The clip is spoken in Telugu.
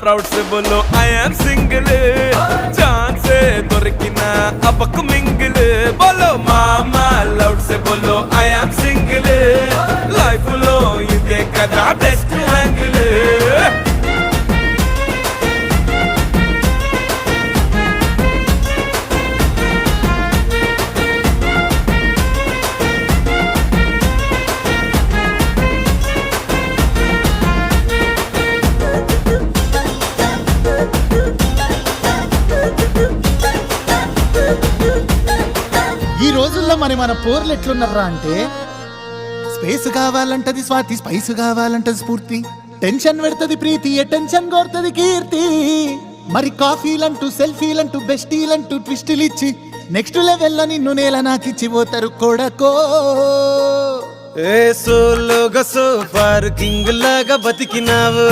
ప్రౌడ్ से बोलो आई एम सिंगल जान से దొరికిన అబకు మింగిల్ बोलो మామా లౌడ్ से बोलो आई एम सिंगल లైఫ్ లో ఇదే కదా బెస్ట్ యాంగిల్ ఈ రోజుల్లో మన పోర్లు ఎట్లున్నారా అంటే స్పేస్ కావాలంటది స్వాతి, స్పైస్ కావాలంటది స్ఫూర్తి, టెన్షన్ పెడుతుంది ప్రీతి, టెన్షన్ కోరుతుంది కీర్తి. మరి కాఫీలంటూ సెల్ఫీలంటూ బెస్టీలంటూ ట్విస్టులు ఇచ్చి నెక్స్ట్ లెవెల్లో నిన్ను నేల నాకిచ్చి పోతారు కొడకో. ఏ సోలోగా సూపర్ కింగ్ లాగా బతికినావు.